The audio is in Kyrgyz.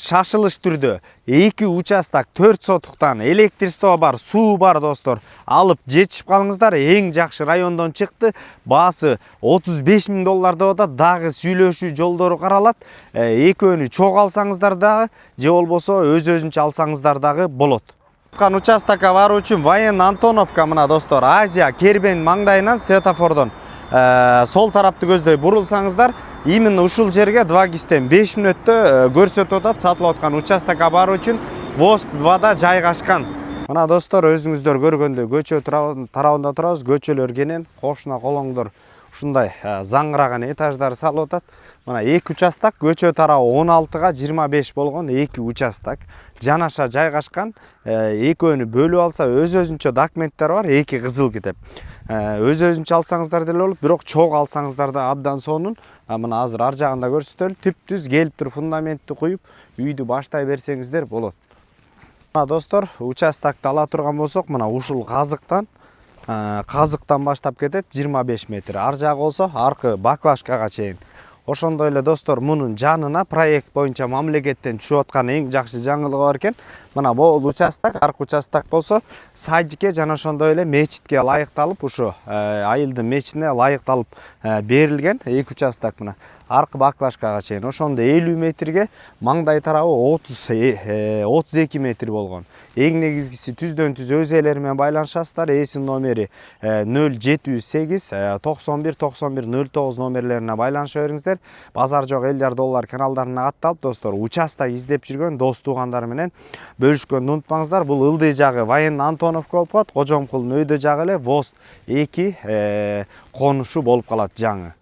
Шашылыш түрдө 2 участок 4 сотуктан электричество бар, суу бар достор. Алып жетишип калыңыздар. Эң жакшы райондон чыкты. Баасы $35.000 деп атат. Дагы сүйлөшүү жолдору каралат. Экөөнү чогуу алсаңыздар дагы, же болбосо өз-өзүнчө алсаңыздар дагы болот. Участокко баруу үчүн Воен Антоновка мына достор, Азия Кербен маңдайынан светофордон сол тарапты көздөй бурулсаңыздар, именно ушул жерге 2 кистен 5 мүнөттө көрсөтүп атат. Сатылып аткан участокко баруу үчүн Воск 2да жайгашкан. Мына достор, өзүңүздөр көргөндөй көчө тарабында турабыз. Көчөлөр кенен, кошуна колоңдор ушундай заңгыраган этаждар салып атат. Мына 2 участок, көчө тарабы 16га 25 болгон 2 участок жанаша жайгашкан. Экөөнү бөлүп алса өз-өзүнчө документтер бар, 2 кызыл китеп. Өз-өзүнчө алсаңыздар деле болот, бирок чогуу алсаңыздар да абдан сонун. Мына азыр ар жагында көрсөтөлү, түп-түз келип туруп фундаментти куюп, үйдү баштай берсеңиздер болот. Мына достор, участокты ала турган болсок, мына ушул казыктан баштап кетет 25 метр. Ар жагы болсо аркы баклажкага чейин. Ошондой эле достор, мунун жанына проект боюнча мамлекеттен түшүп аткан эң жакшы жаңылыгы бар экен. Мына бул участок, аркы участок болсо садикке жана ошондой эле мечитке ылайыкталып, ушу айылдын мечитине ылайыкталып берилген 2 участок мына. Аркы баклажкага чейин. Ошондо 50 метрге, маңдай тарабы 32 метр болгон. Эң негизгиси түздөн түз өз ээлери менен байланышасыздар. Эсин номери 078 91 91 09 номерлерине байланыша бериңиздер. Базар жок $50 каналдарына катталып достор, участок издеп жүргөн дос туугандар менен бөлүшкөндү унутпаңыздар. Бул ылдый жагы Воен Антоновка болуп калат, Кожомкулдун өйдө жагы эле Воск 2 конушу болуп калат жаңы.